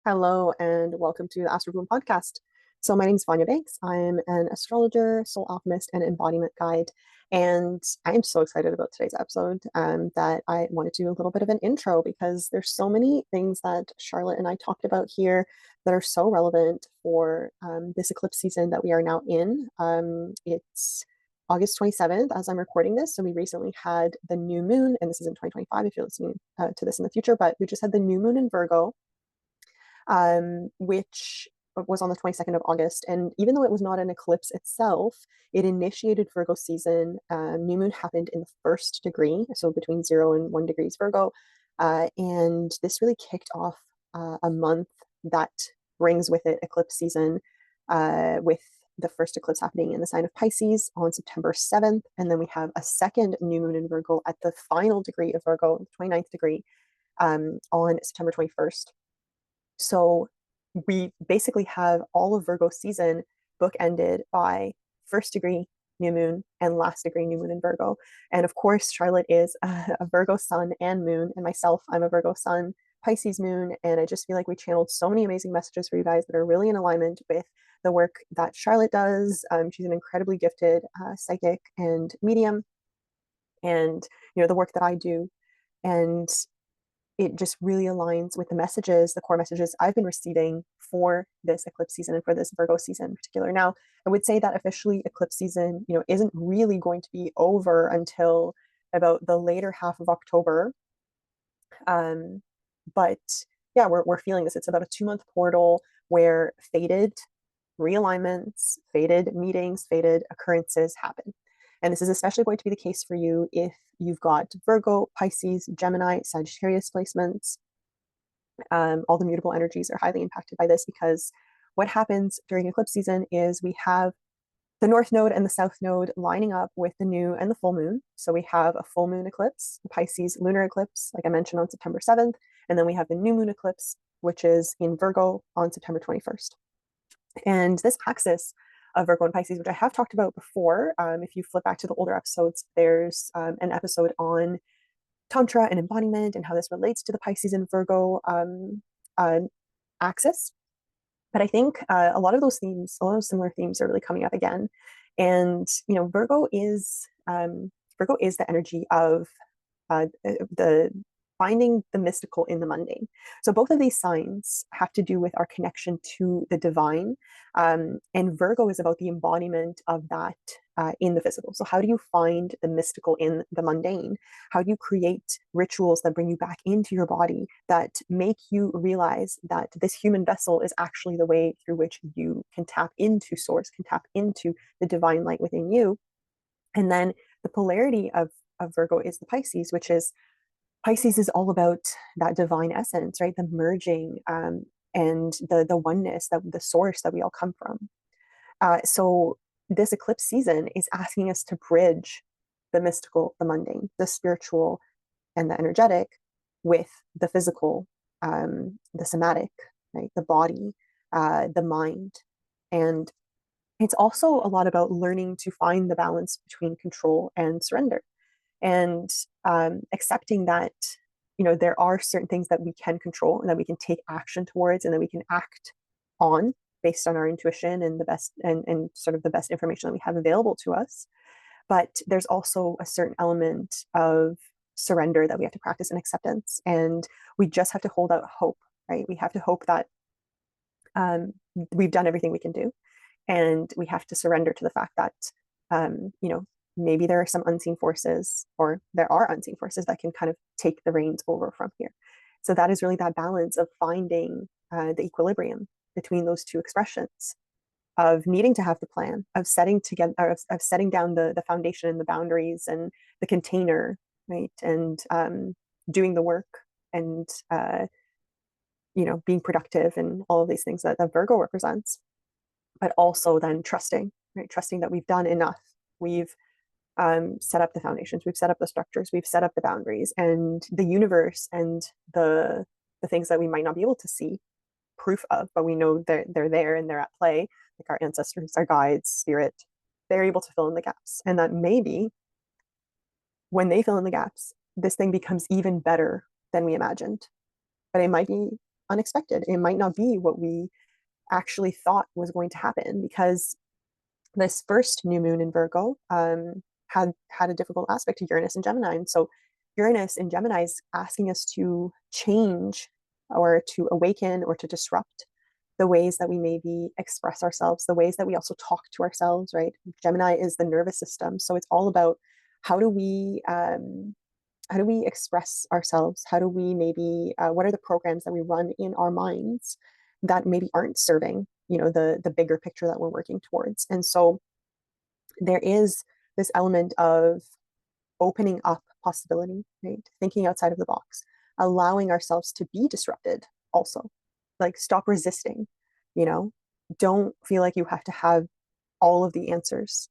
Hello and welcome to the Astrobloom podcast. So my name is Vanya Banks. I'm an astrologer, soul alchemist, and embodiment guide. And I'm so excited about today's episode that I want to do a little bit of an intro because there's so many things that Charlotte and I talked about here that are so relevant for this eclipse season that we are now in. It's August 27th as I'm recording this. So we recently had the new moon, and this is in 2025 if you're listening to this in the future, but we just had the new moon in Virgo, which was on the 22nd of August. And even though it was not an eclipse itself, it initiated Virgo season. New moon happened in the first degree, so between 0 and 1 degrees Virgo. And this really kicked off a month that brings with it eclipse season, with the first eclipse happening in the sign of Pisces on September 7th. And then we have a second new moon in Virgo at the final degree of Virgo, the 29th degree, on September 21st. So we basically have all of Virgo season bookended by first degree new moon and last degree new moon in Virgo. And of course, Charlotte is a Virgo sun and moon, and myself, I'm a Virgo sun, Pisces moon. And I just feel like we channeled so many amazing messages for you guys that are really in alignment with the work that Charlotte does. She's an incredibly gifted psychic and medium, and the work that I do. And it just really aligns with the messages, the core messages I've been receiving for this eclipse season and for this Virgo season in particular. Now, I would say that officially eclipse season, isn't really going to be over until about the later half of October. But yeah, we're feeling this. It's about a 2-month portal where fated realignments, fated meetings, fated occurrences happen. And this is especially going to be the case for you if you've got Virgo, Pisces, Gemini, Sagittarius placements. All the mutable energies are highly impacted by this because what happens during eclipse season is we have the North Node and the South Node lining up with the new and the full moon. So we have a full moon eclipse, the Pisces lunar eclipse, like I mentioned, on September 7th. And then we have the new moon eclipse, which is in Virgo on September 21st. And this axis of Virgo and Pisces, which I have talked about before, if you flip back to the older episodes, there's an episode on Tantra and embodiment and how this relates to the Pisces and Virgo axis. But I think a lot of those themes, a lot of similar themes are really coming up again. And, Virgo is the energy of the finding the mystical in the mundane. So both of these signs have to do with our connection to the divine. And Virgo is about the embodiment of that in the physical. So how do you find the mystical in the mundane? How do you create rituals that bring you back into your body, that make you realize that this human vessel is actually the way through which you can tap into source, can tap into the divine light within you? And then the polarity of Virgo is the Pisces, which is Pisces is all about that divine essence, right? The merging, and the oneness, that the source that we all come from. So this eclipse season is asking us to bridge the mystical, the mundane, the spiritual, and the energetic with the physical, the somatic, right? The body, the mind. And it's also a lot about learning to find the balance between control and surrender, and accepting that there are certain things that we can control and that we can take action towards and that we can act on based on our intuition and the best and sort of the best information that we have available to us. But there's also a certain element of surrender that we have to practice, and acceptance, and we just have to hold out hope, right? We have to hope that we've done everything we can do, and we have to surrender to the fact that maybe there are some unseen forces, or there are unseen forces that can kind of take the reins over from here. So that is really that balance of finding the equilibrium between those two expressions of needing to have the plan, of setting together, of setting down the foundation and the boundaries and the container, right? And doing the work, and being productive, and all of these things that Virgo represents. But also then trusting, right? Trusting that we've done enough. We've set up the foundations, we've set up the structures, we've set up the boundaries, and the universe and the things that we might not be able to see proof of, but we know they're there and they're at play, like our ancestors, our guides, spirit, they're able to fill in the gaps. And that maybe when they fill in the gaps, this thing becomes even better than we imagined. But it might be unexpected. It might not be what we actually thought was going to happen, because this first new moon in Virgo had a difficult aspect to Uranus and Gemini. And so Uranus in Gemini is asking us to change or to awaken or to disrupt the ways that we maybe express ourselves, the ways that we also talk to ourselves, right? Gemini is the nervous system. So it's all about how do we express ourselves? How do we maybe, what are the programs that we run in our minds that maybe aren't serving, the bigger picture that we're working towards? And so there is this element of opening up possibility, right? Thinking outside of the box, allowing ourselves to be disrupted also. Like, stop resisting, you know, don't feel like you have to have all of the answers.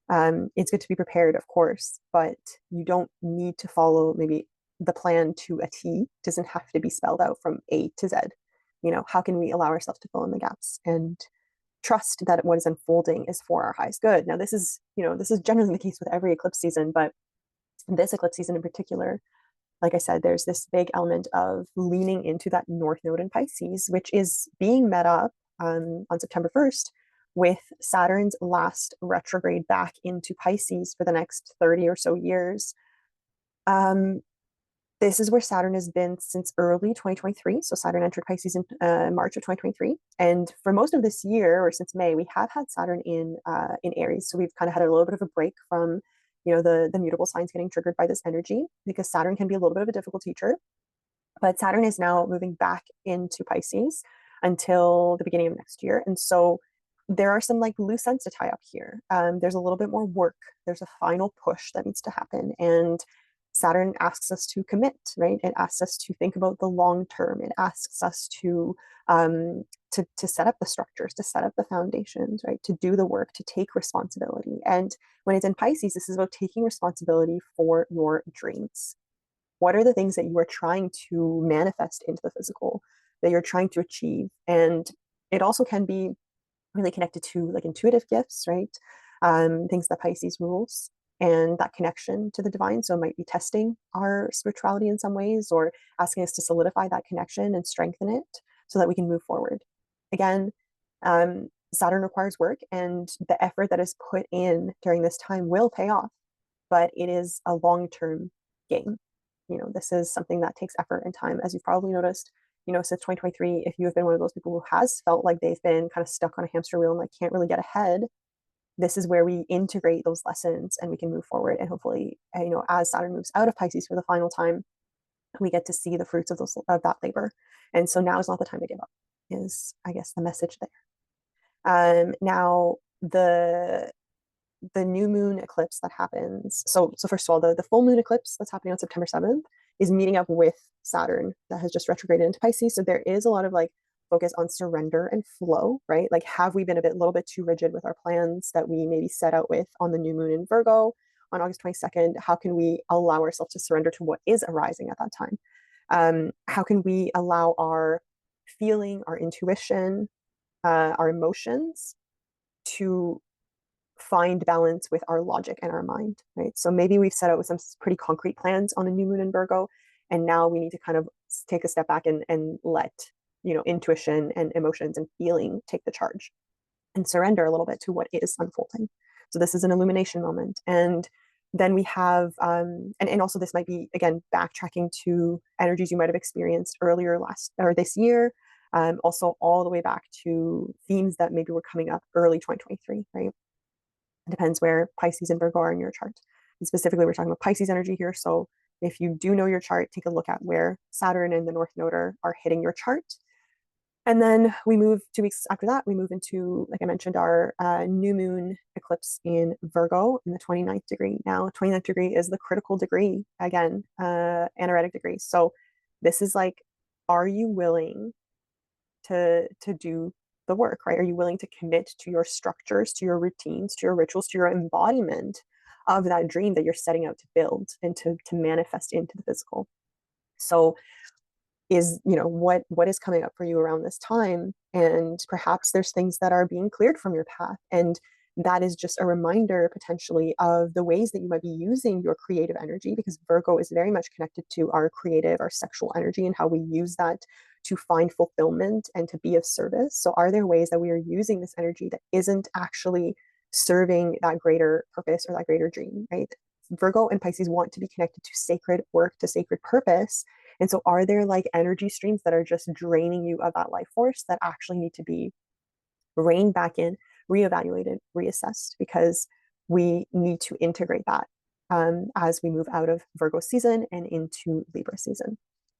It's good to be prepared, of course, but you don't need to follow maybe the plan to a T. It doesn't have to be spelled out from A to Z. How can we allow ourselves to fill in the gaps and trust that what is unfolding is for our highest good? Now, this is generally the case with every eclipse season, but this eclipse season in particular, like I said, there's this big element of leaning into that North Node in Pisces, which is being met up on September 1st with Saturn's last retrograde back into Pisces for the next 30 or so years. This is where Saturn has been since early 2023. So Saturn entered Pisces in March of 2023. And for most of this year, or since May, we have had Saturn in Aries. So we've kind of had a little bit of a break from the mutable signs getting triggered by this energy, because Saturn can be a little bit of a difficult teacher. But Saturn is now moving back into Pisces until the beginning of next year. And so there are some like loose ends to tie up here. There's a little bit more work. There's a final push that needs to happen. And Saturn asks us to commit, right? It asks us to think about the long term. It asks us to set up the structures, to set up the foundations, right? To do the work, to take responsibility. And when it's in Pisces, this is about taking responsibility for your dreams. What are the things that you are trying to manifest into the physical, that you're trying to achieve? And it also can be really connected to like intuitive gifts, right? Things that Pisces rules, and that connection to the divine. So it might be testing our spirituality in some ways, or asking us to solidify that connection and strengthen it so that we can move forward. Again, Saturn requires work, and the effort that is put in during this time will pay off, but it is a long-term game. This is something that takes effort and time, as you've probably noticed, since 2023. If you have been one of those people who has felt like they've been kind of stuck on a hamster wheel and like can't really get ahead, this is where we integrate those lessons and we can move forward. And hopefully, as Saturn moves out of Pisces for the final time, we get to see the fruits of that labor. And so now is not the time to give up, is, I guess, the message there. Now, the new moon eclipse that happens. So first of all, the full moon eclipse that's happening on September 7th is meeting up with Saturn that has just retrograded into Pisces. So there is a lot of like focus on surrender and flow, right? Like, have we been a little bit too rigid with our plans that we maybe set out with on the new moon in Virgo on August 22nd? How can we allow ourselves to surrender to what is arising at that time? How can we allow our feeling, our intuition, our emotions to find balance with our logic and our mind, right? So maybe we've set out with some pretty concrete plans on a new moon in Virgo, and now we need to kind of take a step back and let intuition and emotions and feeling take the charge and surrender a little bit to what is unfolding. So this is an illumination moment. And then we have and also this might be, again, backtracking to energies you might have experienced earlier this year, also all the way back to themes that maybe were coming up early 2023, right? It depends where Pisces and Virgo are in your chart. And specifically, we're talking about Pisces energy here. So if you do know your chart, take a look at where Saturn and the North Node are hitting your chart. And then we move 2 weeks after that, we move into, like I mentioned, our new moon eclipse in Virgo in the 29th degree. Now, 29th degree is the critical degree, again, anaretic degree. So this is like, are you willing to do the work, right? Are you willing to commit to your structures, to your routines, to your rituals, to your embodiment of that dream that you're setting out to build and to manifest into the physical? So is, what is coming up for you around this time? And perhaps there's things that are being cleared from your path, and that is just a reminder potentially of the ways that you might be using your creative energy, because Virgo is very much connected to our creative, our sexual energy, and how we use that to find fulfillment and to be of service? So are there ways that we are using this energy that isn't actually serving that greater purpose or that greater dream, right? Virgo and Pisces want to be connected to sacred work, to sacred purpose. And so are there like energy streams that are just draining you of that life force that actually need to be reined back in, reevaluated, reassessed, because we need to integrate that as we move out of Virgo season and into Libra season.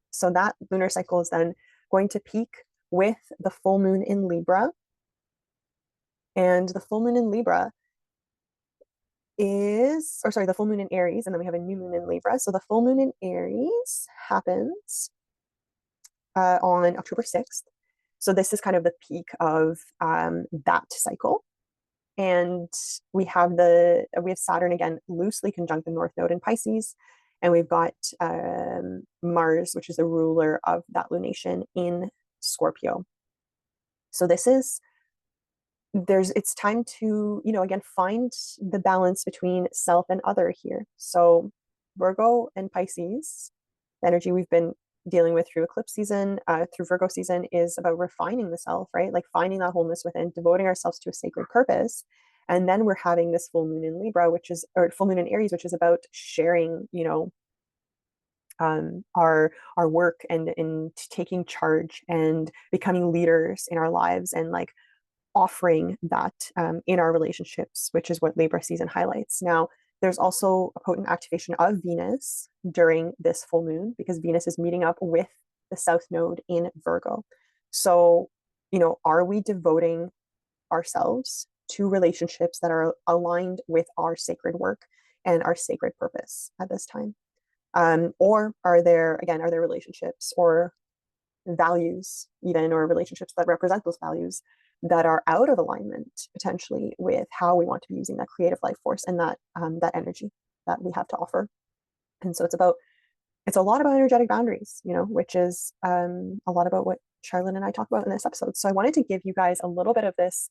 So that lunar cycle is then going to peak with the full moon in Libra. And the full moon in Libra the full moon in Aries, and then we have a new moon in Libra. So the full moon in Aries happens on October 6th. So this is kind of the peak of that cycle. And we have Saturn again loosely conjunct the North Node in Pisces, and we've got Mars, which is the ruler of that lunation, in Scorpio. So it's time to, again, find the balance between self and other here. So Virgo and Pisces, the energy we've been dealing with through eclipse season, through Virgo season, is about refining the self, right? Like finding that wholeness within, devoting ourselves to a sacred purpose. And then we're having this full moon in Libra, or full moon in Aries, which is about sharing, our work and in taking charge and becoming leaders in our lives, and like offering that in our relationships, which is what Libra season highlights. Now, there's also a potent activation of Venus during this full moon, because Venus is meeting up with the South Node in Virgo. So, are we devoting ourselves to relationships that are aligned with our sacred work and our sacred purpose at this time? Or are there relationships or values, even, or relationships that represent those values that are out of alignment potentially with how we want to be using that creative life force and that energy that we have to offer? And so it's a lot about energetic boundaries, which is a lot about what Charlotte and I talk about in this episode. So I wanted to give you guys a little bit of this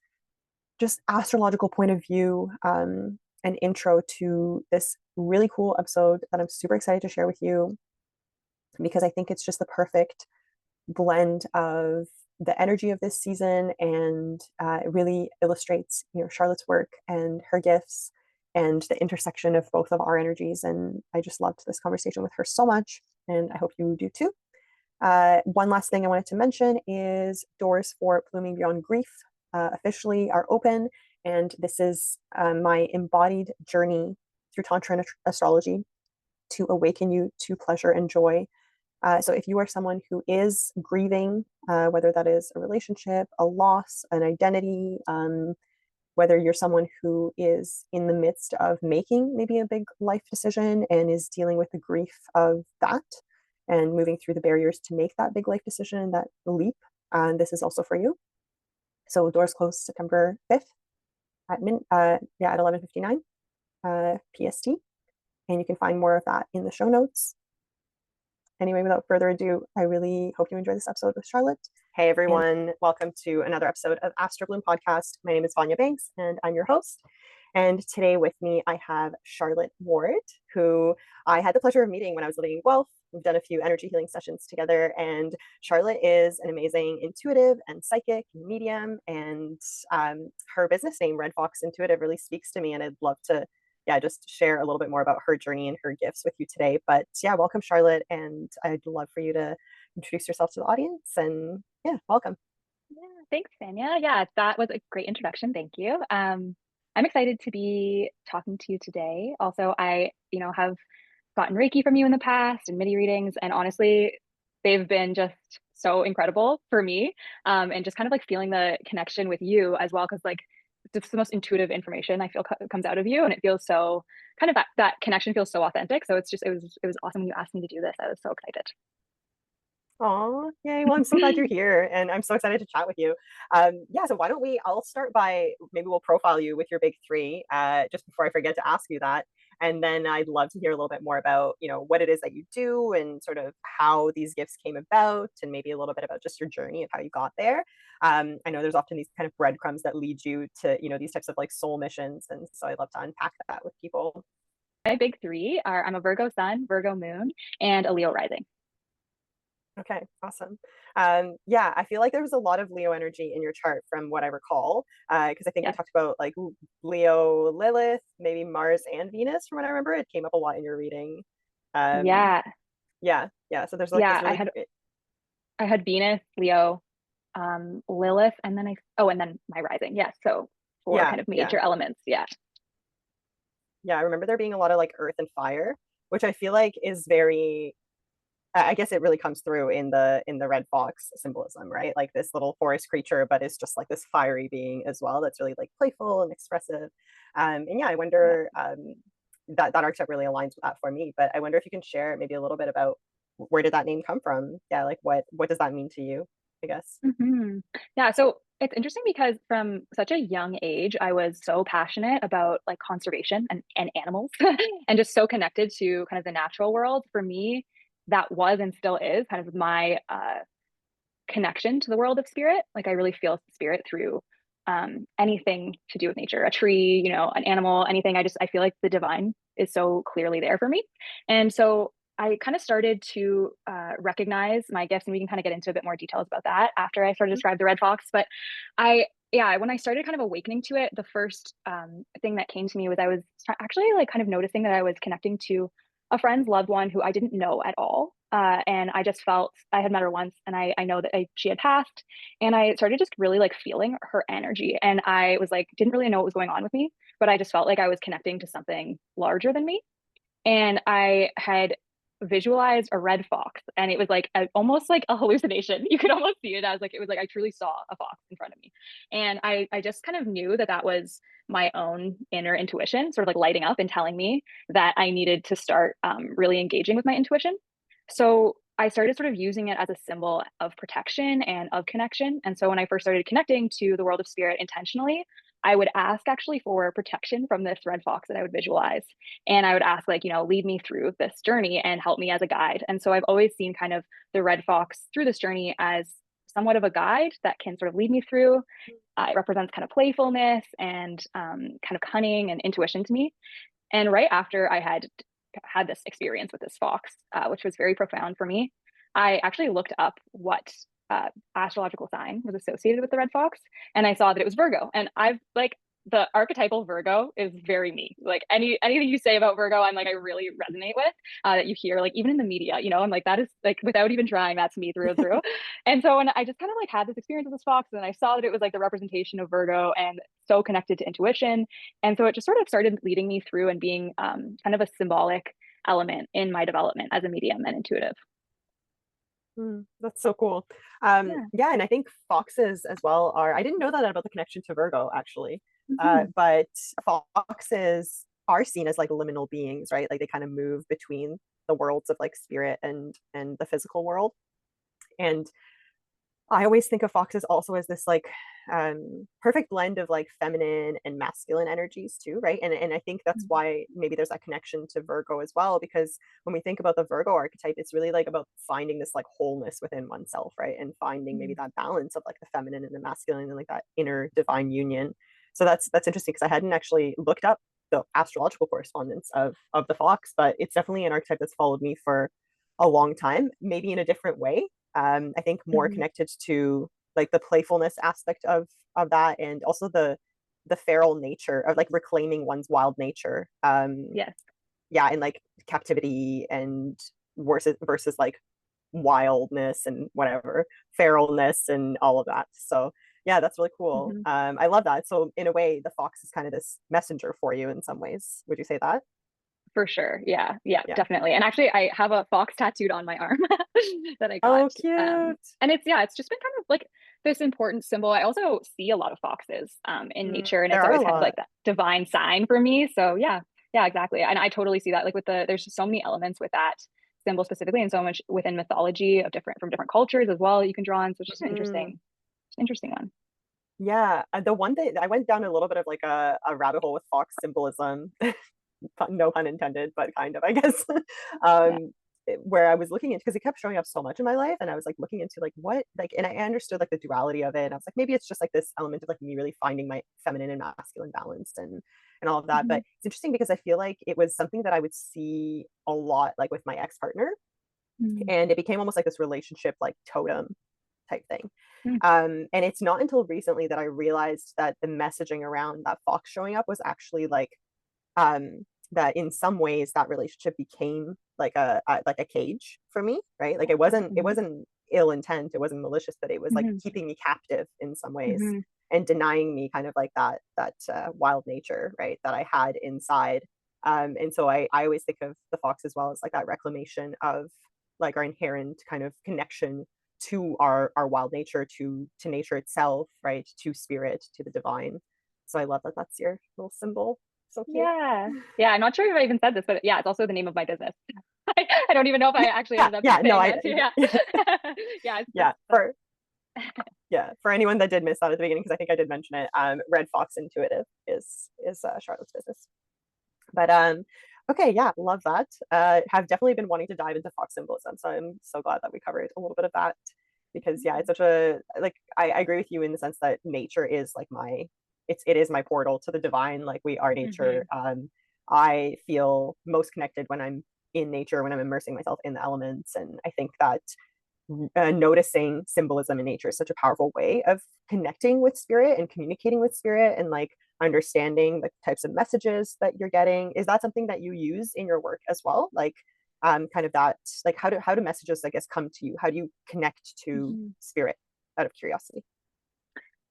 just astrological point of view, an intro to this really cool episode that I'm super excited to share with you, because I think it's just the perfect blend of the energy of this season, and it really illustrates Charlotte's work and her gifts and the intersection of both of our energies. And I just loved this conversation with her so much, and I hope you do too. One last thing I wanted to mention is doors for Blooming Beyond Grief officially are open, and this is my embodied journey through Tantra and astrology to awaken you to pleasure and joy. So if you are someone who is grieving, whether that is a relationship, a loss, an identity, whether you're someone who is in the midst of making maybe a big life decision and is dealing with the grief of that and moving through the barriers to make that big life decision, that leap, this is also for you. So doors close September 5th at 11:59 PST, and you can find more of that in the show notes. Anyway, without further ado, I really hope you enjoy this episode with Charlotte. Hey everyone, welcome to another episode of Astrobloom podcast. My name is Vanya Banks, and I'm your host. And today with me, I have Charlotte Ward, who I had the pleasure of meeting when I was living in Guelph. We've done a few energy healing sessions together, and Charlotte is an amazing intuitive and psychic medium, and her business name, Red Fox Intuitive, really speaks to me, and I'd love to just share a little bit more about her journey and her gifts with you today. But welcome, Charlotte, and I'd love for you to introduce yourself to the audience, and welcome. Yeah, thanks, Vanya. Yeah, that was a great introduction. Thank you. I'm excited to be talking to you today. Also, I, have gotten Reiki from you in the past and MIDI readings, and honestly, they've been just so incredible for me. And just kind of like feeling the connection with you as well, because like it's the most intuitive information I feel comes out of you, and it feels so kind of that connection feels so authentic. So it was awesome when you asked me to do this. I was so excited. Oh, yay. Well, I'm so glad you're here, and I'm so excited to chat with you. So why don't I'll start by, maybe we'll profile you with your big three, just before I forget to ask you that. And then I'd love to hear a little bit more about, what it is that you do and sort of how these gifts came about, and maybe a little bit about just your journey of how you got there. I know there's often these kind of breadcrumbs that lead you to, these types of like soul missions. And so I'd love to unpack that with people. My big three are I'm a Virgo Sun, Virgo Moon, and a Leo rising. Okay, awesome. Yeah, I feel like there was a lot of Leo energy in your chart from what I recall, because I think we Yes. talked about like Leo, Lilith, maybe Mars and Venus from what I remember. It came up a lot in your reading. Um, Yeah. yeah, yeah. So there's like this Yeah. really, I had Venus, Leo, Lilith, and then and then my rising. Yes. So four yeah, kind of yeah, major elements. Yeah. yeah. I remember there being a lot of like earth and fire, which I feel like is very I guess it really comes through in the red fox symbolism, right? Like this little forest creature, but it's just like this fiery being as well. That's really like playful and expressive. And yeah, I Yeah. wonder that that archetype really aligns with that for me. But I wonder if you can share maybe a little bit about where did that name come from? Yeah, like what does that mean to you? I guess. Yeah. So it's interesting because from such a young age, I was so passionate about like conservation and animals and just so connected to kind of the natural world. For me, that was and still is kind of my connection to the world of spirit. Like I really feel spirit through anything to do with nature, a tree, an animal, anything. I feel like the divine is so clearly there for me. And so I kind of started to recognize my gifts, and we can kind of get into a bit more details about that after I sort of describe the red fox. But yeah, when I started kind of awakening to it, the first thing that came to me was I was actually like kind of noticing that I was connecting to a friend's loved one who I didn't know at all. And I just felt I had met her once, and I know that she had passed. And I started just really like feeling her energy. And I was like, didn't really know what was going on with me, but I just felt like I was connecting to something larger than me. And I had visualized a red fox, and it was like almost like a hallucination. You could almost see it as like it was like I truly saw a fox in front of me. And I just kind of knew that that was my own inner intuition sort of like lighting up and telling me that I needed to start really engaging with my intuition. So I started sort of using it as a symbol of protection and of connection. And so when I first started connecting to the world of spirit intentionally, I would ask actually for protection from this red fox that I would visualize. And I would ask, like, lead me through this journey and help me as a guide. And so I've always seen kind of the red fox through this journey as somewhat of a guide that can sort of lead me through. It represents kind of playfulness and kind of cunning and intuition to me. And right after I had this experience with this fox, which was very profound for me, I actually looked up what astrological sign was associated with the red fox, and I saw that it was Virgo. And I've like the archetypal Virgo is very me. Like anything you say about Virgo, I'm like I really resonate with. That you hear like even in the media, I'm like that is like without even trying, that's me through and through. And so when I just kind of like had this experience with this fox, and I saw that it was like the representation of Virgo and so connected to intuition, and so it just sort of started leading me through and being kind of a symbolic element in my development as a medium and intuitive. That's so cool. Yeah. Yeah, and I think foxes as well are, I didn't know that about the connection to Virgo actually. Mhm. But foxes are seen as like liminal beings, right? Like they kind of move between the worlds of like spirit and the physical world. And I always think of foxes also as this like perfect blend of like feminine and masculine energies too, right? And I think that's Mhm. why maybe there's that connection to Virgo as well, because when we think about the Virgo archetype, it's really like about finding this like wholeness within oneself, right? And finding maybe Mhm. that balance of like the feminine and the masculine and like that inner divine union. So that's interesting because I hadn't actually looked up the astrological correspondence of the fox, but it's definitely an archetype that's followed me for a long time, maybe in a different way. I think more Mhm. connected to like the playfulness aspect of that, and also the feral nature of like reclaiming one's wild nature. Yes. Yeah, and like captivity and versus like wildness and whatever feralness and all of that. So yeah, that's really cool. Mhm. I love that. So in a way, the fox is kind of this messenger for you in some ways. Would you say that? For sure. Yeah. Yeah, Yeah. definitely. And actually I have a fox tattooed on my arm that I got. Oh, cute. And it's just been kind of like this important symbol. I also see a lot of foxes in nature, and There it's are a always kind of like lot. that divine sign for me. So yeah. Yeah, exactly. And I totally see that like there's just so many elements with that symbol specifically, and so much within mythology of different from different cultures as well that you can draw on. So it's just an Mhm. interesting one. Yeah, the one thing I went down a little bit of like a rabbit hole with fox symbolism, no pun intended, but kind of, I guess. Yeah. um, where I was looking into because it kept showing up so much in my life, and I was like looking into like what like, and I understood like the duality of it. And I was like, maybe it's just like this element of like me really finding my feminine and masculine balance and all of that. Mhm. But it's interesting because I feel like it was something that I would see a lot like with my ex partner, Mm. And it became almost like this relationship, like totem type thing. Mm. And it's not until recently that I realized that the messaging around that fox showing up was actually like that in some ways that relationship became like a cage for me, right? Like it Mhm. wasn't ill intent, it wasn't malicious, but it was like Mhm. keeping me captive in some ways Mhm. and denying me kind of like that wild nature, right, that I had inside. And so I always think of the fox as well as like that reclamation of like our inherent kind of connection to our wild nature, to nature itself, right, to spirit, to the divine. So I love that that's your little symbol. So cute. Yeah. Yeah. I'm not sure if I even said this, but yeah, it's also the name of my business. I don't even know if I actually Yeah, ended up yeah, no, saying that too. Yeah. I Yeah. yeah, That's for yeah, for anyone that did miss that at the beginning, because I think I did mention it, Red Fox Intuitive is Charlotte's business. But okay, yeah, love that. Have definitely been wanting to dive into fox symbolism, so I'm so glad that we covered a little bit of that because yeah, it's such a like I agree with you in the sense that nature is like my it is my portal to the divine. Like we are nature. Mhm. I feel most connected when I'm in nature, when I'm immersing myself in the elements, and I think that noticing symbolism in nature is such a powerful way of connecting with spirit and communicating with spirit and like understanding the types of messages that you're getting. Is that something that you use in your work as well? Like kind of that like how do messages I guess come to you? How do you connect to Mhm. spirit out of curiosity?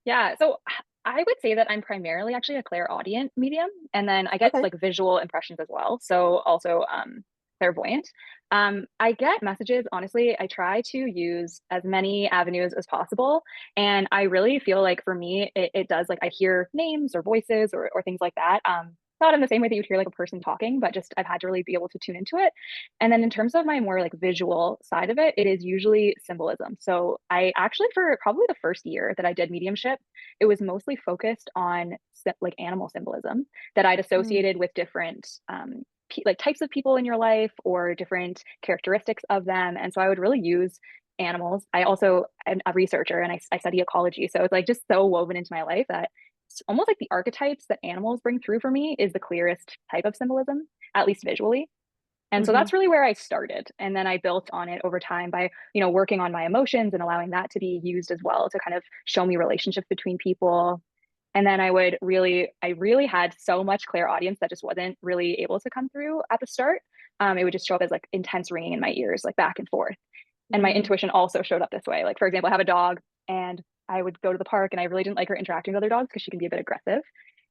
Yeah. So I would say that I'm primarily actually a clairaudient medium, and then I get Okay. like visual impressions as well. So also clairvoyant. I get messages, honestly, I try to use as many avenues as possible. And I really feel like for me, it does like I hear names or voices or things like that. Not in the same way that you'd hear like a person talking, but just I've had to really be able to tune into it. And then in terms of my more like visual side of it, it is usually symbolism. So I actually, for probably the first year that I did mediumship, it was mostly focused on like animal symbolism that I'd Mm, associated with different like types of people in your life or different characteristics of them. And so I would really use animals. I also am a researcher and I study ecology. So it's like just so woven into my life that it's almost like the archetypes that animals bring through for me is the clearest type of symbolism, at least visually. And so mhm. that's really where I started. And then I built on it over time by, working on my emotions and allowing that to be used as well to kind of show me relationships between people. And then I really had so much clairaudience that just wasn't really able to come through at the start. It would just show up as like intense ringing in my ears, like back and forth. And my Mm, intuition also showed up this way. Like, for example, I have a dog and I would go to the park and I really didn't like her interacting with other dogs because she can be a bit aggressive.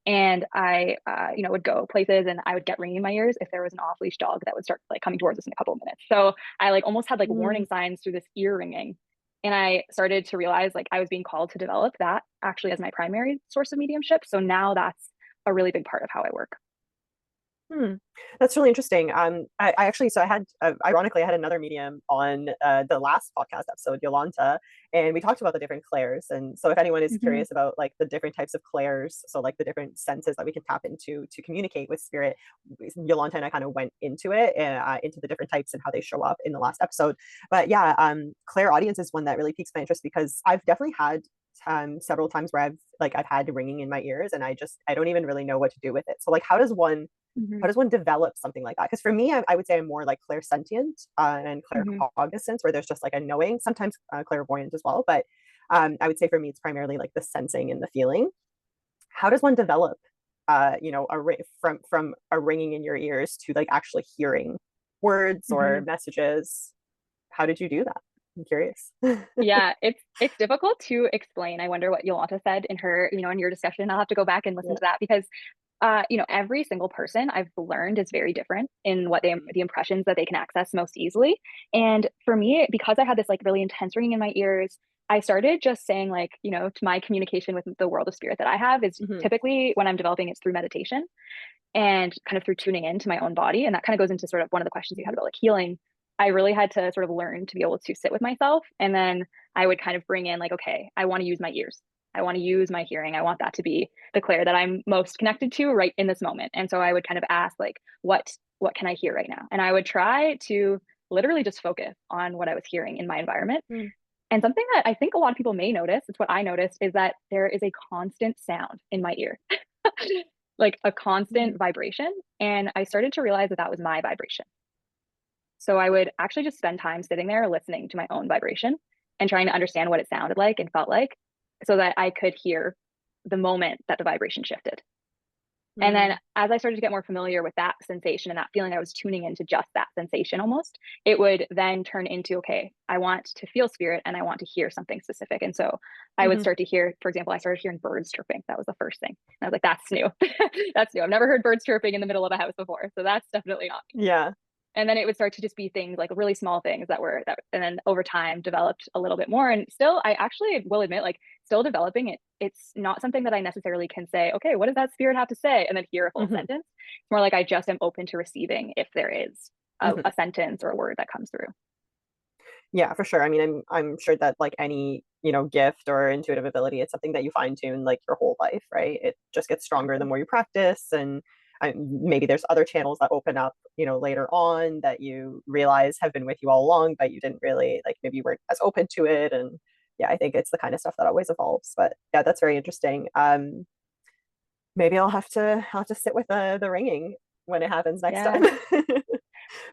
And I, would go places and I would get ringing in my ears if there was an off leash dog that would start like coming towards us in a couple of minutes. So I like almost had like mm. warning signs through this ear ringing. And I started to realize like I was being called to develop that actually as my primary source of mediumship. So now that's a really big part of how I work. Hmm. That's really interesting. I actually, so I had, ironically, I had another medium on the last podcast episode, Yolanta, and we talked about the different clairs. And so, if anyone is Mm-hmm. curious about like the different types of clairs, so like the different senses that we can tap into to communicate with spirit, Yolanta and I kind of went into the different types and how they show up in the last episode. But yeah, clairaudience is one that really piques my interest because I've definitely had several times where I've had ringing in my ears and I don't even really know what to do with it. So like Mm-hmm. how does one develop something like that? Because for me, I would say I'm more like clairsentient and Mm-hmm. claircognizance, where there's just like a knowing, sometimes clairvoyant as well. But I would say for me, it's primarily like the sensing and the feeling. How does one develop, from a ringing in your ears to like actually hearing words Mm-hmm. or messages? How did you do that? I'm curious. Yeah, it's difficult to explain. I wonder what Yolanta said in her, in your discussion. I'll have to go back and listen Yeah. to that because every single person I've learned is very different in what the impressions that they can access most easily. And for me, because I had this like really intense ringing in my ears, I started just saying like, to my communication with the world of spirit that I have is Mm-hmm. typically when I'm developing it's through meditation and kind of through tuning into my own body. And that kind of goes into sort of one of the questions you had about like healing. I really had to sort of learn to be able to sit with myself. And then I would kind of bring in like, okay, I want to use my ears. I want to use my hearing. I want that to be the Claire that I'm most connected to right in this moment. And so I would kind of ask like, what can I hear right now? And I would try to literally just focus on what I was hearing in my environment. Mm-hmm. And something that I think a lot of people may notice, it's what I noticed, is that there is a constant sound in my ear. Like a constant vibration. And I started to realize that that was my vibration. So I would actually just spend time sitting there listening to my own vibration and trying to understand what it sounded like and felt like so that I could hear the moment that the vibration shifted. And then Mm. as I started to get more familiar with that sensation and that feeling, I was tuning into just that sensation almost. It would then turn into, okay, I want to feel spirit and I want to hear something specific. And so I would Hmm. start to hear, for example, I started hearing birds chirping. That was the first thing. And I was like, that's new. That's new. I've never heard birds chirping in the middle of a house before. So that's definitely not me. Yeah. And then it would start to just be things like really small things that were that, and then over time developed a little bit more. And still, I actually will admit, like, still developing it. It's not something that I necessarily can say, okay, what does that spirit have to say, and then hear a full Hmm. sentence. It's more like I just am open to receiving if there is Hmm. a sentence or a word that comes through. Yeah, for sure. I mean, I'm sure that like any, gift or intuitive ability, it's something that you fine tune like your whole life, right? It just gets stronger the Exactly. more you practice, and maybe there's other channels that open up, later on that you realize have been with you all along, but you didn't really like, maybe you weren't as open to it. And yeah, I think it's the kind of stuff that always evolves. But yeah, that's very interesting. Maybe I'll have to sit with the ringing when it happens next time. Yeah.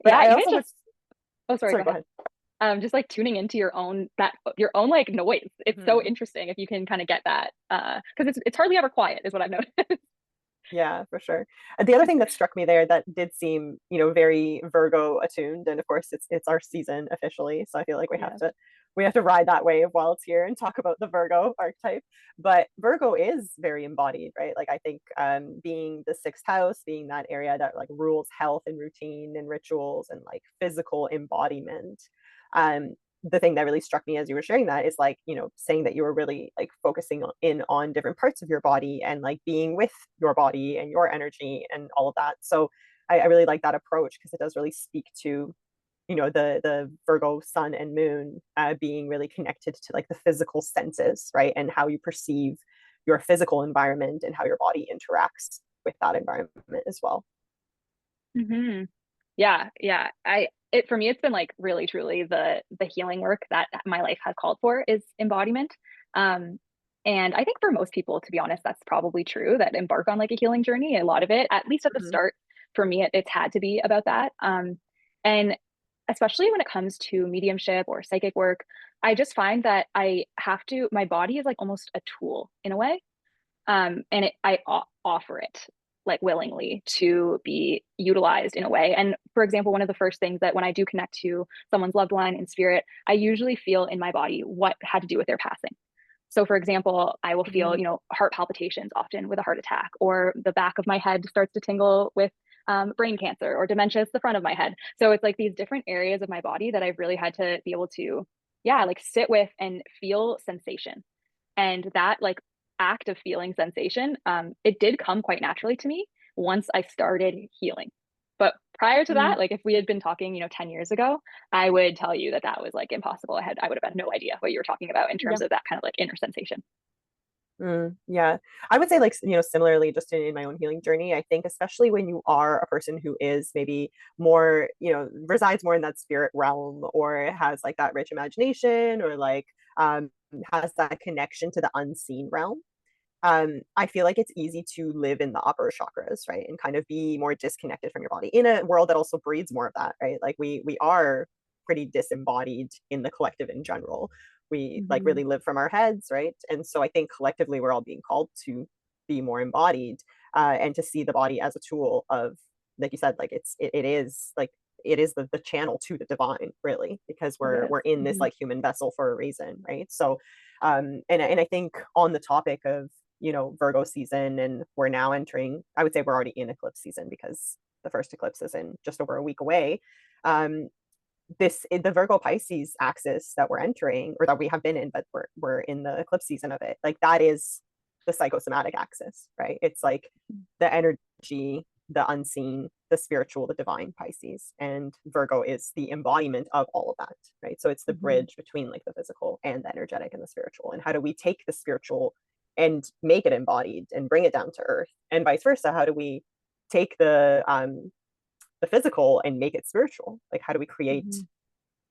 But Yeah. I Even also was, just, oh, sorry, sorry, go go ahead. ahead. Just like tuning into your own that your own like noise. It's so Hmm. interesting if you can kind of get that because it's hardly ever quiet is what I've noticed. Yeah, for sure. And the other thing that struck me there that did seem, very Virgo attuned, and of course it's our season officially, so I feel like we have Yeah. to we have to ride that wave while it's here and talk about the Virgo archetype. But Virgo is very embodied, right? Like I think being the sixth house, being that area that like rules health and routine and rituals and like physical embodiment. Um, the thing that really struck me as you were sharing that is like, saying that you were really like focusing in on different parts of your body and like being with your body and your energy and all of that. So I really like that approach because it does really speak to, the Virgo sun and moon being really connected to like the physical senses, right? And how you perceive your physical environment and how your body interacts with that environment as well. Hmm. Yeah, yeah. I it for me it's been like really truly the healing work that my life has called for is embodiment. Um and I think for most people, to be honest, that's probably true that embark on like a healing journey. A lot of it, at least at the Mm-hmm. start, for me, it's had to be about that. And especially when it comes to mediumship or psychic work, I just find that I have to, my body is like almost a tool in a way, and offer it like willingly to be utilized in a way. And for example, one of the first things that when I do connect to someone's loved one in spirit, I usually feel in my body what had to do with their passing. So for example, I will feel, Mm-hmm. heart palpitations often with a heart attack, or the back of my head starts to tingle with brain cancer, or dementia is the front of my head. So it's like these different areas of my body that I've really had to be able to, yeah, like sit with and feel sensation. And that like act of feeling sensation, it did come quite naturally to me once I started healing. But prior to that, like if we had been talking, 10 years ago, I would tell you that that was like impossible. I would have had no idea what you were talking about in terms Yeah. of that kind of like inner sensation. Yeah, I would say like similarly, just in my own healing journey, I think especially when you are a person who is maybe more, resides more in that spirit realm or has like that rich imagination or like has that connection to the unseen realm. I feel like it's easy to live in the upper chakras, right, and kind of be more disconnected from your body in a world that also breeds more of that, right? Like we are pretty disembodied in the collective in general. We like Mm-hmm. really live from our heads, right? And so I think collectively we're all being called to be more embodied and to see the body as a tool of, like you said, like it is like it is the channel to the divine, really, because It we're is. in this Mm-hmm. like human vessel for a reason, right? So and I think on the topic of Virgo season, and we're now entering, I would say we're already in eclipse season because the first eclipse is in just over a week away. Um, the Virgo Pisces axis that we're entering, or that we have been in, but we're in the eclipse season of it. Like that is the psychosomatic axis, right? It's like the energy, the unseen, the spiritual, the divine Pisces, and Virgo is the embodiment of all of that, right? So it's the Mm-hmm. bridge between like the physical and the energetic and the spiritual. And how do we take the spiritual and make it embodied and bring it down to earth, and vice versa? How do we take the physical and make it spiritual? Like how do we create Mm-hmm.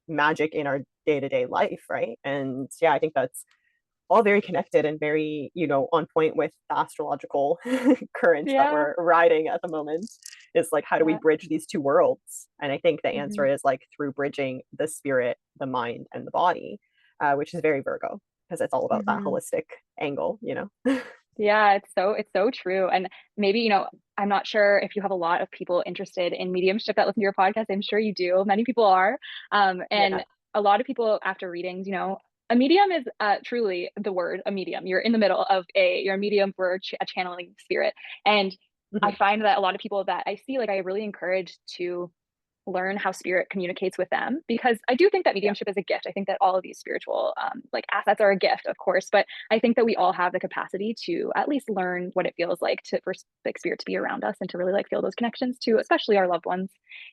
magic in our day-to-day life, right? And yeah, I think that's all very connected and very, on point with the astrological current that Yeah. we're riding at the moment. is like, how do we Yeah. bridge these two worlds? And I think the answer Hmm. is like through bridging the spirit, the mind, and the body, which is very Virgo because it's all about that Hmm. holistic angle, you know? Yeah, it's so true. And maybe, I'm not sure if you have a lot of people interested in mediumship that listen to your podcast. I'm sure you do. Many people are. Yeah. And a lot of people after readings, a medium is truly the word, a medium. You're in the middle of you're a medium for a channeling spirit. And I Hmm. find that a lot of people that I see, like I really encourage to learn how spirit communicates with them, because I do think that Yeah. mediumship is a gift. I think that all of these spiritual like assets are a gift, of course, but I think that we all have the capacity to at least learn what it feels like to for like spirit to be around us and to really like feel those connections to especially our loved ones.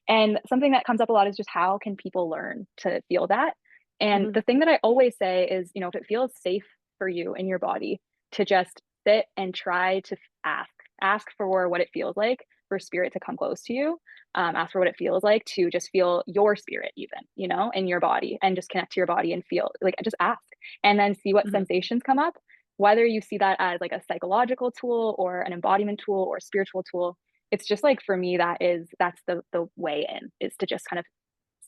And something that comes up a lot is just how can people learn to feel that? And Hmm. the thing that I always say is, if it feels safe for you in your body to just sit and try to ask for what it feels like for spirit to come close to you, ask for what it feels like to just feel your spirit, even, in your body, and just connect to your body and feel like, just ask and then see what Hmm. sensations come up, whether you see that as like a psychological tool or an embodiment tool or spiritual tool. It's just like, for me, that's the way in, is to just kind of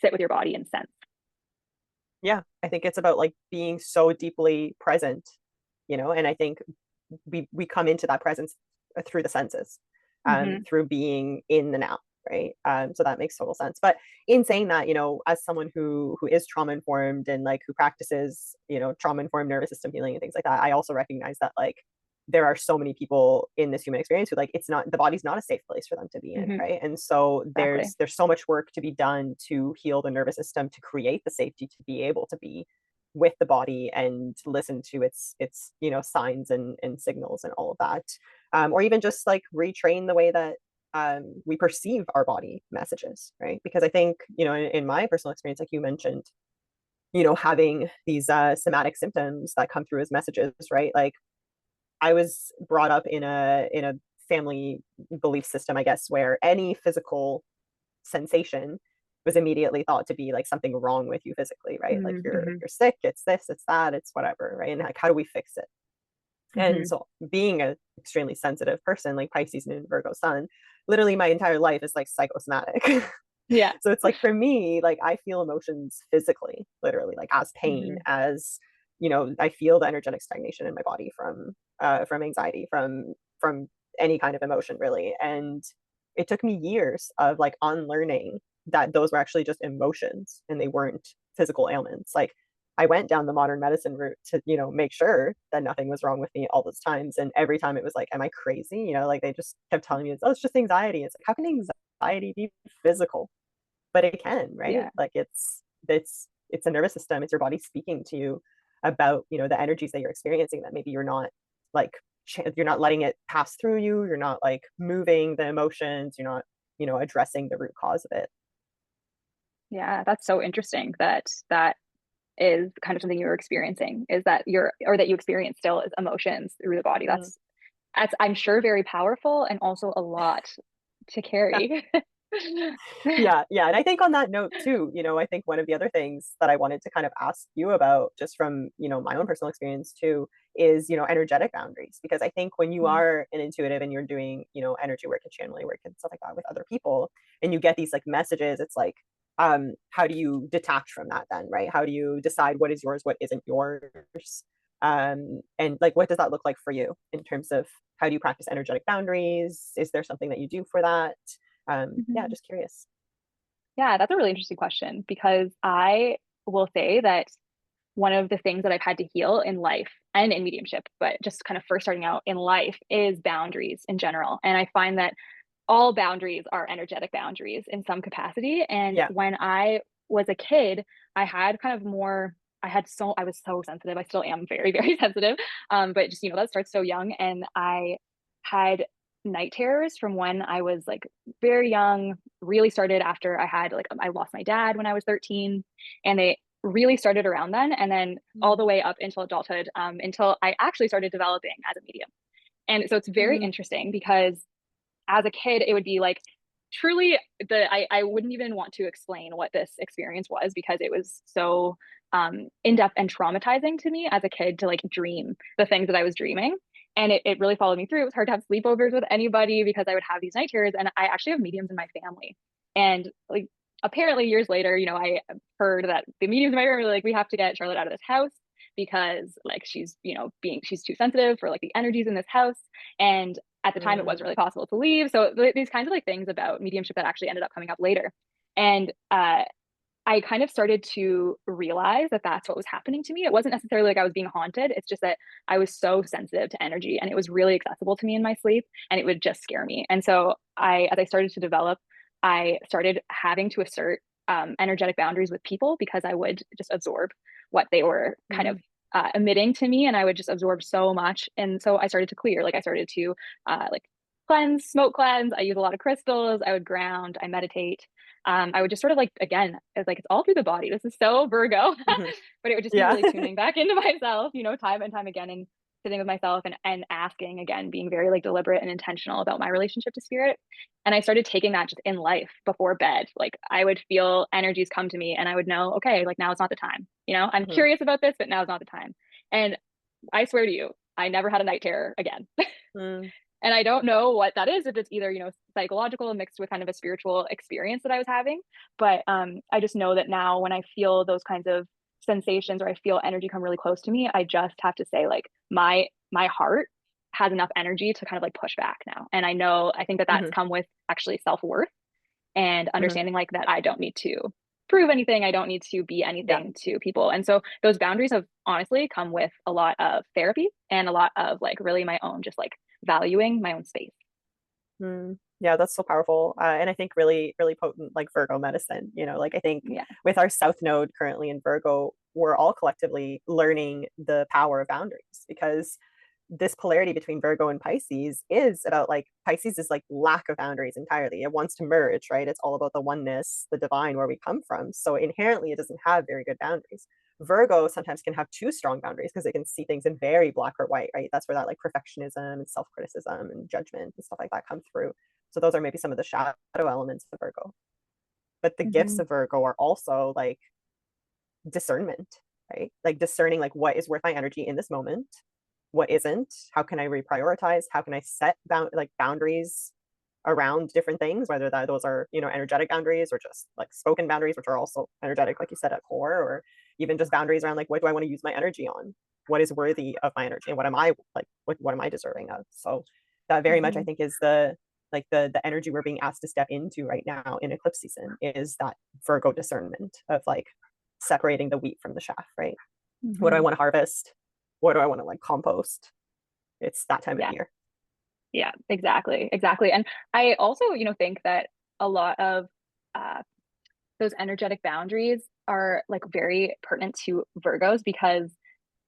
sit with your body and sense. Yeah. I think it's about like being so deeply present, you know, and I think we come into that presence through the senses, Hmm. through being in the now, right? So that makes total sense. But in saying that, you know, as someone who is trauma informed and like who practices, you know, trauma informed nervous system healing and things like that, I also recognize that like there are so many people in this human experience who like it's not, the body's not a safe place for them to be in, Hmm. right? And so Exactly. there's so much work to be done to heal the nervous system, to create the safety to be able to be with the body and listen to its you know signs and signals and all of that, or even just like retrain the way that we perceive our body messages, right? Because I think, you know, in my personal experience, like you mentioned, you know, having these somatic symptoms that come through as messages, right? Like I was brought up in a family belief system, I guess, where any physical sensation was immediately thought to be like something wrong with you physically, right? Like Hmm. you're sick, it's this, it's that, it's whatever, right? And like how do we fix it? And Hmm. so being an extremely sensitive person, like Pisces Moon, Virgo Sun, literally my entire life is like psychosomatic. Yeah. So it's like for me, like I feel emotions physically, literally, like as pain, Hmm. as you know, I feel the energetic stagnation in my body from anxiety, from any kind of emotion, really. And it took me years of like unlearning that those were actually just emotions and they weren't physical ailments. Like I went down the modern medicine route to, you know, make sure that nothing was wrong with me all those times. And every time it was like, am I crazy? You know, like they just kept telling me, oh, it's just anxiety. It's like, how can anxiety be physical? But it can, right? Yeah. Like it's a nervous system. It's your body speaking to you about, you know, the energies that you're experiencing that maybe you're not like, you're not letting it pass through you. You're not like moving the emotions. You're not, you know, addressing the root cause of it. Yeah, that's so interesting that is kind of something you're experiencing, is that or that you experience still is emotions through the body. Mm. That's I'm sure very powerful and also a lot to carry. Yeah, yeah. And I think on that note too, you know, I think one of the other things that I wanted to kind of ask you about just from, you know, my own personal experience too is, you know, energetic boundaries. Because I think when you Mhm. are an intuitive and you're doing, you know, energy work and channeling work and stuff like that with other people and you get these like messages, it's like, how do you detach from that then, right? How do you decide what is yours, what isn't yours? And like what does that look like for you in terms of how do you practice energetic boundaries? Is there something that you do for that? Yeah, Mhm. just curious. Yeah, that's a really interesting question, because I will say that one of the things that I've had to heal in life and in mediumship, but just kind of first starting out in life, is boundaries in general. And I find that all boundaries are energetic boundaries in some capacity. And Yeah. when I was a kid, I had kind of more, I was so sensitive. I still am very, very sensitive. But just, that starts so young. And I had night terrors from when I was like very young, really started after I lost my dad when I was 13. And they really started around then. And then all Mm. the way up until adulthood, until I actually started developing as a medium. And so it's very Mm. interesting, because as a kid, it would be like truly I wouldn't even want to explain what this experience was, because it was so in depth and traumatizing to me as a kid to like dream the things that I was dreaming. And it really followed me through. It was hard to have sleepovers with anybody because I would have these night terrors. And I actually have mediums in my family. And like apparently years later, I heard that the mediums in my family were like, we have to get Charlotte out of this house because like she's, she's too sensitive for like the energies in this house. And at the time it wasn't Mm, really possible to leave. So these kinds of like things about mediumship that actually ended up coming up later. And I kind of started to realize that that's what was happening to me. It wasn't necessarily like I was being haunted. It's just that I was so sensitive to energy and it was really accessible to me in my sleep and it would just scare me. And so as I started to develop, I started having to assert energetic boundaries with people because I would just absorb what they were kind of mm, emitting to me and I would just absorb so much. And so I started to clear, like I started to like cleanse, smoke cleanse. I use a lot of crystals. I would ground, I meditate. I would just sort of like, again, it's all through the body. This is so Virgo, mhm. but it would just be Yeah. really tuning back into myself, time and time again and sitting with myself and asking again, being very like deliberate and intentional about my relationship to spirit. And I started taking that just in life before bed. Like I would feel energies come to me and I would know, okay, like now is not the time. I'm Mhm. curious about this, but now is not the time. And I swear to you, I never had a night terror again. Mm, And I don't know what that is, if it's either, psychological mixed with kind of a spiritual experience that I was having. But I just know that now when I feel those kinds of sensations or I feel energy come really close to me, I just have to say like my heart has enough energy to kind of like push back now. And I think that that's mhm, come with actually self-worth and mhm. understanding like that I don't need to prove anything. I don't need to be Yeah. anything to people. And so those boundaries have honestly come with a lot of therapy and a lot of like really my own, just like valuing my own space. Mm. Yeah, that's so powerful. And I think really, really potent, like Virgo medicine. Like I think Yeah. with our South Node currently in Virgo, we're all collectively learning the power of boundaries because this polarity between Virgo and Pisces is about like Pisces is like lack of boundaries entirely. It wants to merge, right? It's all about the oneness, the divine, where we come from. So inherently, it doesn't have very good boundaries. Virgo sometimes can have too strong boundaries because it can see things in very black or white, right? That's where that like perfectionism and self criticism and judgment and stuff like that come through. So those are maybe some of the shadow elements of Virgo. But the gifts Mm-hmm. of Virgo are also like discernment, right? Like discerning like what is worth my energy in this moment, what isn't, how can I reprioritize, how can I set boundaries around different things, whether those are energetic boundaries or just like spoken boundaries, which are also energetic, like you said, at core, or even just boundaries around like what do I want to use my energy on, what is worthy of my energy, and what am I like, what am I deserving of. So that very much I Mm-hmm. think is the energy we're being asked to step into right now in eclipse season is that Virgo discernment of like separating the wheat from the chaff, right? What do I Mm-hmm. want to harvest? What do I want to like compost? It's that time of Yeah. year. Yeah, exactly. Exactly. And I also, think that a lot of uh, those energetic boundaries are like very pertinent to Virgos because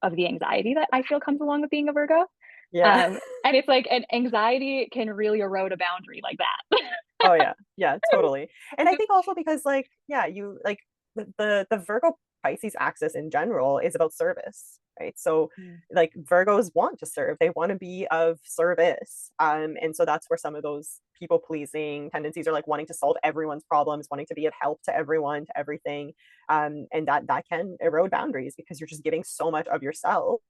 of the anxiety that I feel comes along with being a Virgo. Yeah. And it's like an anxiety can really erode a boundary like that. Oh yeah. Yeah, totally. And I think also because like, yeah, you like the Virgo Pisces axis in general is about service, right? So Mm. like Virgos want to serve, they want to be of service. And so that's where some of those people pleasing tendencies are like wanting to solve everyone's problems, wanting to be of help to everyone, to everything. And that can erode boundaries because you're just giving so much of yourself,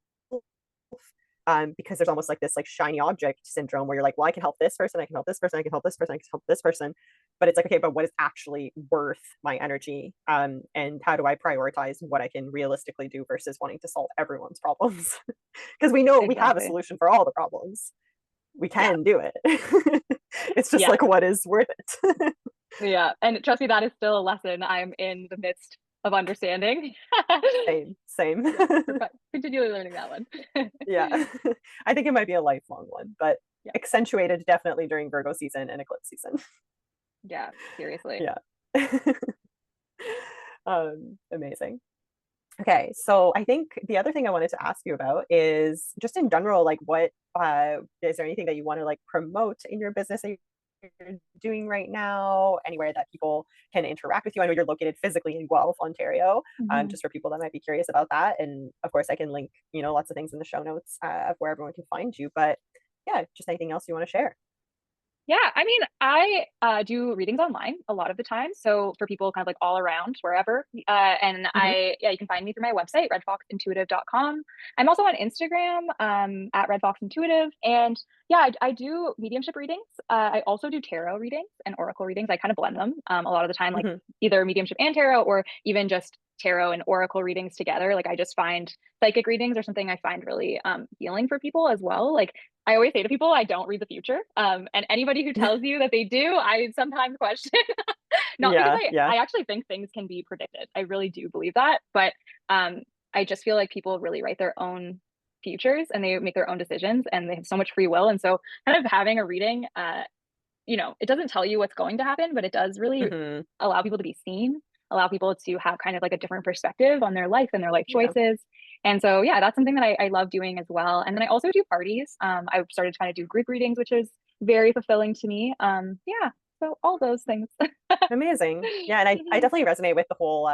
because there's almost like this like shiny object syndrome where you're like, well, I can help this person, I can help this person, I can help this person, I can help this person, but it's like, okay, but what is actually worth my energy, and how do I prioritize what I can realistically do versus wanting to solve everyone's problems? Because we know we have a Exactly. solution for all the problems, we Yeah. can do it. It's just Yeah. like what is worth it. Yeah. And trust me, that is still a lesson I'm in the midst of understanding. Same. Yeah. Continually learning that one. Yeah. I think it might be a lifelong one, but Yeah. accentuated definitely during Virgo season and eclipse season. Yeah. Seriously. Yeah. Amazing. Okay, so I think the other thing I wanted to ask you about is just in general, like what is there anything that you want to like promote in your business that you're doing right now? Anywhere that people can interact with you? I know you're located physically in Guelph, Ontario. Mhm. Just for people that might be curious about that, and of course, I can link lots of things in the show notes of where everyone can find you. But yeah, just anything else you want to share? Yeah, I mean, I do readings online a lot of the time. So for people kind of like all around, wherever. And Hmm. yeah, you can find me through my website, redfoxintuitive.com. I'm also on Instagram at redfoxintuitive. And yeah, I do mediumship readings. I also do tarot readings and oracle readings. I kind of blend them a lot of the time, like Hmm. either mediumship and tarot, or even just tarot and oracle readings together. Like I just find psychic readings or something I find really healing for people as well. Like I always say to people, I don't read the future. And anybody who tells you that they do, I sometimes question. Not because Yeah, yeah. I actually think things can be predicted. I really do believe that. But I just feel like people really write their own futures and they make their own decisions and they have so much free will. And so kind of having a reading, it doesn't tell you what's going to happen, but it does really Hmm. allow people to be seen, allow people to have kind of like a different perspective on their life and their life Yeah. choices. And so, yeah, that's something that I love doing as well. And then I also do parties. I've started trying to do group readings, which is very fulfilling to me. Yeah, so all those things. Amazing. Yeah, and I Mhm. definitely resonate with the whole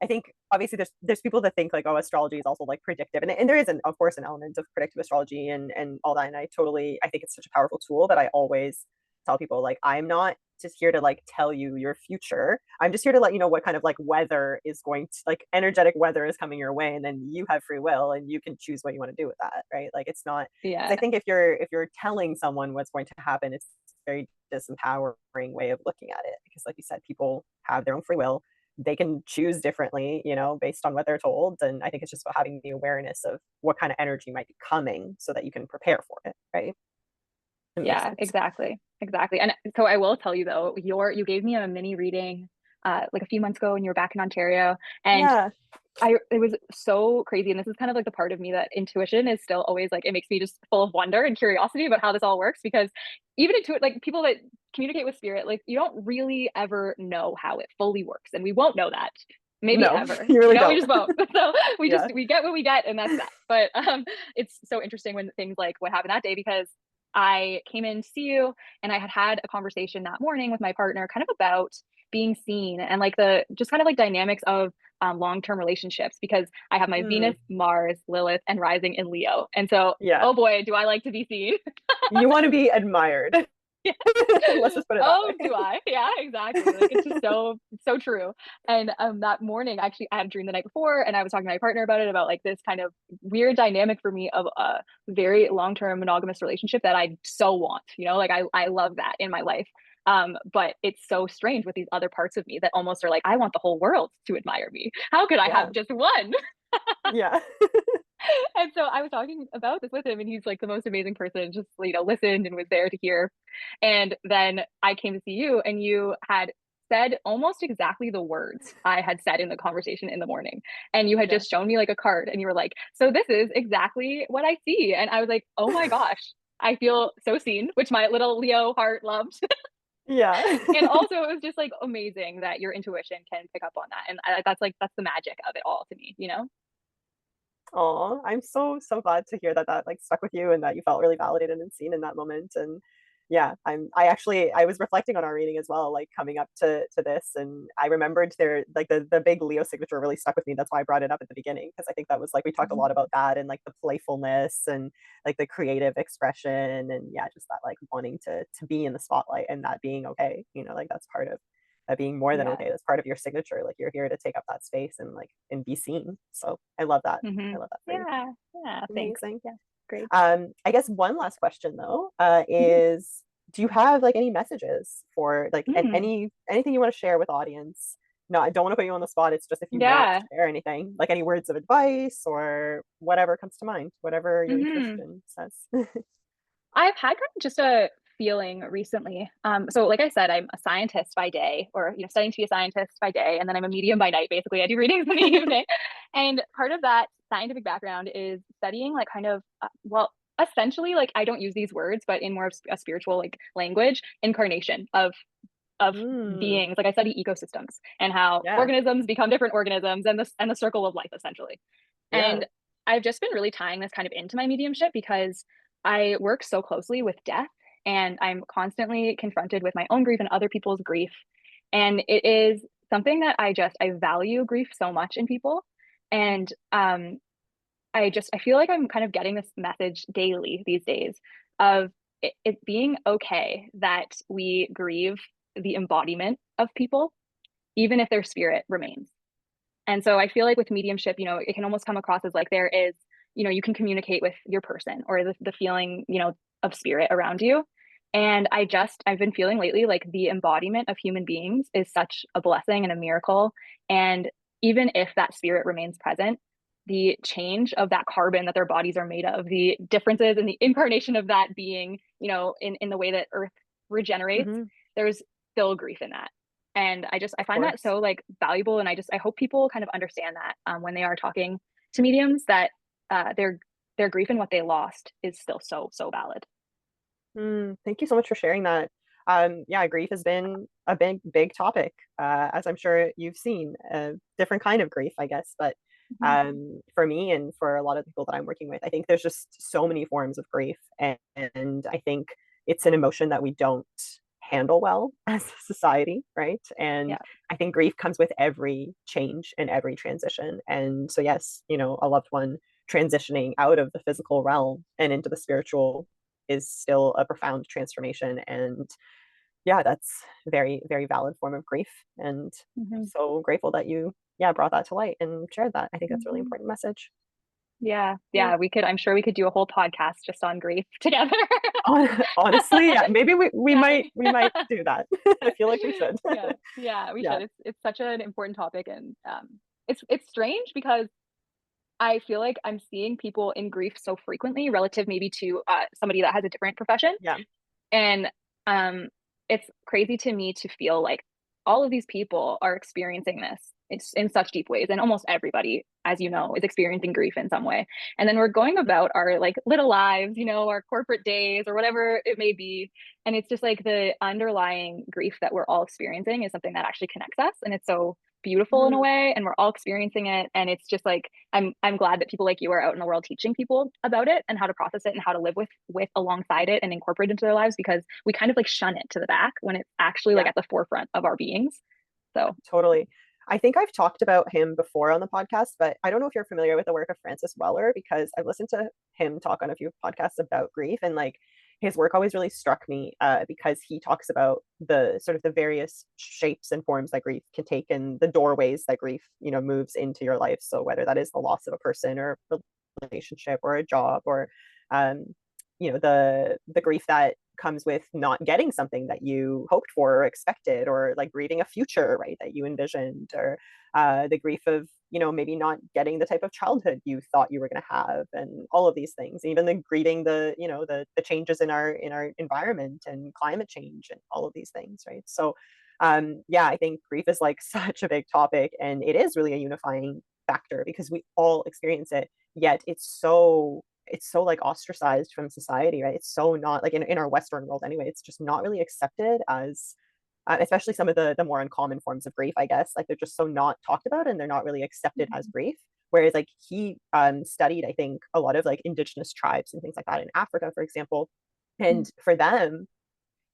I think obviously there's people that think like, oh, astrology is also like predictive. And there is an of course an element of predictive astrology and all that. And I think it's such a powerful tool, but I always tell people like I'm not just here to like tell you your future. I'm just here to let you know what kind of like weather is going to like energetic weather is coming your way, and then you have free will and you can choose what you want to do with that, right? Like it's not because I Yeah, think if you're telling someone what's going to happen, it's very disempowering way of looking at it because like you said, people have their own free will. They can choose differently, based on what they're told. And I think it's just about having the awareness of what kind of energy might be coming so that you can prepare for it, right? It makes yeah, sense. exactly. Exactly. And so I will tell you though, you gave me a mini reading like a few months ago when you were back in Ontario. And Yeah. it was so crazy. And this is kind of like the part of me that intuition is still always like, it makes me just full of wonder and curiosity about how this all works. Because even like people that communicate with spirit, like you don't really ever know how it fully works. And we won't know that maybe No, ever, you really we don't. just won't. So Yeah. we get what we get and that's that. But it's so interesting when things like what happened that day because I came in to see you and I had a conversation that morning with my partner kind of about being seen and like the just kind of like dynamics of long-term relationships because I have my Mm, Venus, Mars, Lilith, and rising in Leo. And so, yeah. oh boy, do I like to be seen. You want to be admired. Let's just put it that Oh, way. do I? Yeah, exactly. Like it's just so true. And that morning, actually, I had a dream the night before, and I was talking to my partner about it, about like this kind of weird dynamic for me of a very long-term monogamous relationship that I so want. Like I love that in my life. But it's so strange with these other parts of me that almost are like, I want the whole world to admire me. How could I Yeah. have just one? Yeah. And so I was talking about this with him, and he's like the most amazing person, just, listened and was there to hear. And then I came to see you, and you had said almost exactly the words I had said in the conversation in the morning. And you had Yeah. just shown me like a card, and you were like, so this is exactly what I see. And I was like, oh my gosh, I feel so seen, which my little Leo heart loved. Yeah. And also, it was just like amazing that your intuition can pick up on that. And that's the magic of it all to me. Oh, I'm so glad to hear that like stuck with you and that you felt really validated and seen in that moment. And yeah, I was reflecting on our reading as well, like coming up to this, and I remembered there like the big Leo signature really stuck with me. That's why I brought it up at the beginning because I think that was like we talked a lot about that and like the playfulness and like the creative expression and yeah, just that like wanting to be in the spotlight and that being okay. Like that's part of being more than Yeah. okay. That's part of your signature. Like you're here to take up that space and like and be seen. So I love that. Hmm. I love that for you. Yeah. Yeah. Thanks. Amazing. Yeah. Great. I guess one last question though, Mhm. is do you have like any messages for like Mm. anything you want to share with audience? No, I don't want to put you on the spot. It's just if you want to Yeah. share anything, like any words of advice or whatever comes to mind, whatever your Hmm. intuition says. I've had kind of just a feeling recently. So like I said, I'm a scientist by day, or studying to be a scientist by day, and then I'm a medium by night. Basically, I do readings in the evening. And part of that scientific background is studying like kind of well, essentially like I don't use these words, but in more of a spiritual like language, incarnation of Mm, beings. Like I study ecosystems and how yeah, organisms become different organisms and the circle of life essentially. yeah. And I've just been really tying this kind of into my mediumship because I work so closely with death and I'm constantly confronted with my own grief and other people's grief. And it is something that I value grief so much in people. And I feel like I'm kind of getting this message daily these days of it being okay that we grieve the embodiment of people, even if their spirit remains. And so I feel like with mediumship, it can almost come across as like there is, you can communicate with your person or the feeling, of spirit around you. And I've been feeling lately like the embodiment of human beings is such a blessing and a miracle. And even if that spirit remains present, the change of that carbon that their bodies are made of, the differences in the incarnation of that being, in the way that Earth regenerates, Hmm. there's still grief in that. And I Of find that course. so like valuable. And I hope people kind of understand that when they are talking to mediums, that their grief and what they lost is still so valid. Thank you so much for sharing that. Yeah, grief has been a big topic, as I'm sure you've seen. A different kind of grief, I guess. But Mhm. for me and for a lot of the people that I'm working with, I think there's just so many forms of grief, and I think it's an emotion that we don't handle well as a society, right? And Yeah. I think grief comes with every change and every transition. And so, yes, a loved one transitioning out of the physical realm and into the spiritual is still a profound transformation. And yeah, that's very, very valid form of grief. And I'm Mhm. so grateful that you, yeah, brought that to light and shared that. I think that's a really Mhm. important message. Yeah. Yeah. Yeah. I'm sure we could do a whole podcast just on grief together. Honestly, yeah, maybe we Yeah. might do that. I feel like we should. Yeah. Yeah. We Yeah. should. It's such an important topic. And it's strange because I feel like I'm seeing people in grief so frequently relative maybe to somebody that has a different profession. Yeah. And um, it's crazy to me to feel like all of these people are experiencing this. It's in such deep ways, and almost everybody, as you know, is experiencing grief in some way. And then we're going about our like little lives, our corporate days or whatever it may be. And it's just like the underlying grief that we're all experiencing is something that actually connects us, and it's so beautiful in a Mhm. way, and we're all experiencing it. And it's just like I'm glad that people like you are out in the world teaching people about it and how to process it and how to live with alongside it and incorporate it into their lives, because we kind of like shun it to the back when it's actually like Yeah. at the forefront of our beings. So Totally. I think I've talked about him before on the podcast, but I don't know if you're familiar with the work of Francis Weller, because I've listened to him talk on a few podcasts about grief, and like his work always really struck me, because he talks about the sort of the various shapes and forms that grief can take and the doorways that grief, moves into your life. So whether that is the loss of a person or a relationship or a job, or um, the grief that comes with not getting something that you hoped for or expected, or like grieving a future, right, that you envisioned, or the grief of maybe not getting the type of childhood you thought you were going to have, and all of these things, even the grieving the changes in our environment and climate change and all of these things, right? So yeah, I think grief is like such a big topic, and it is really a unifying factor because we all experience it, yet it's so like ostracized from society, right? It's so not like in our Western world anyway, it's just not really accepted as especially some of the more uncommon forms of grief, I guess. Like they're just so not talked about and they're not really accepted as mhm. grief. Whereas like he studied, I think, a lot of like indigenous tribes and things like that in Africa, for example. And for them,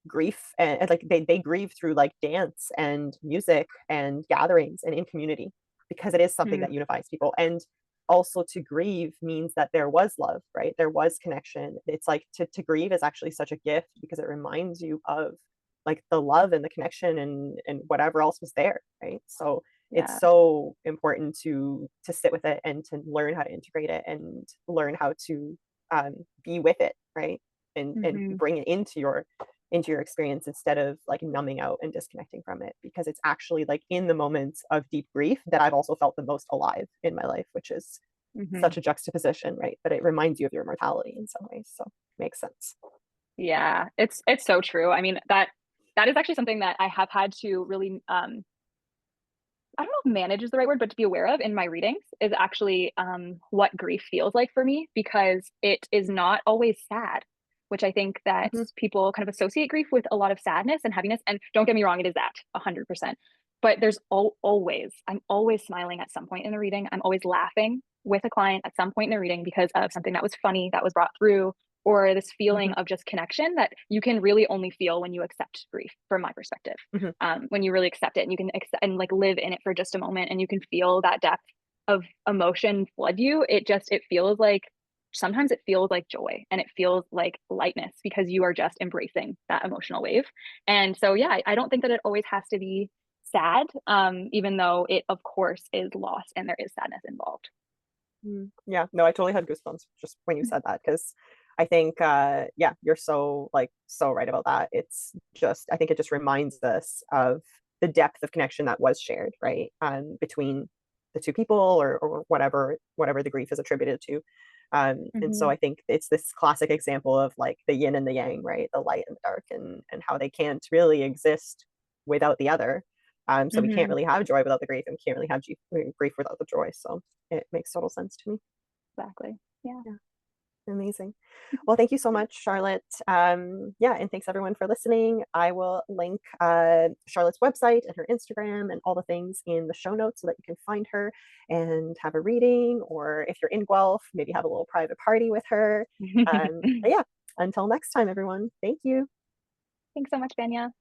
grief and like they grieve through like dance and music and gatherings and in community, because it is something Mhm. that unifies people. And also to grieve means that there was love, right? There was connection. It's like to grieve is actually such a gift because it reminds you of like the love and the connection and whatever else was there, right? So it's Yeah. so important to sit with it and to learn how to integrate it and learn how to be with it, right? And Hmm. bring it into your experience instead of like numbing out and disconnecting from it, because it's actually like in the moments of deep grief that I've also felt the most alive in my life, which is Hmm. such a juxtaposition, right? But it reminds you of your mortality in some ways, so it makes sense. Yeah, it's so true. I mean, that is actually something that I have had to really I don't know if manage is the right word, but to be aware of in my readings is actually what grief feels like for me, because it is not always sad, which I think that Mm-hmm. people kind of associate grief with a lot of sadness and heaviness. And don't get me wrong, it is that 100%. But I'm always smiling at some point in the reading. I'm always laughing with a client at some point in the reading because of something that was funny that was brought through, or this feeling Mm-hmm. of just connection that you can really only feel when you accept grief, from my perspective. Mm-hmm. When you really accept it and you can accept and like live in it for just a moment and you can feel that depth of emotion flood you, it feels like sometimes it feels like joy and it feels like lightness because you are just embracing that emotional wave. And so, yeah, I don't think that it always has to be sad, even though it, of course, is loss and there is sadness involved. Yeah, no, I totally had goosebumps just when you said that, because I think yeah, you're so like so right about that. It's just, I think it just reminds us of the depth of connection that was shared, right? Between the two people, or whatever the grief is attributed to. And so Mm-hmm. I think it's this classic example of like the yin and the yang, right? The light and the dark, and how they can't really exist without the other. So we can't Mm-hmm. really have joy without the grief, and we can't really have grief without the joy. So it makes total sense to me. Exactly. Yeah. Yeah, amazing. Well, thank you so much, Charlotte. Yeah, and thanks everyone for listening. I will link Charlotte's website and her Instagram and all the things in the show notes so that you can find her and have a reading, or if you're in Guelph, maybe have a little private party with her. But yeah, until next time, everyone. Thank you. Thanks so much, Vanya.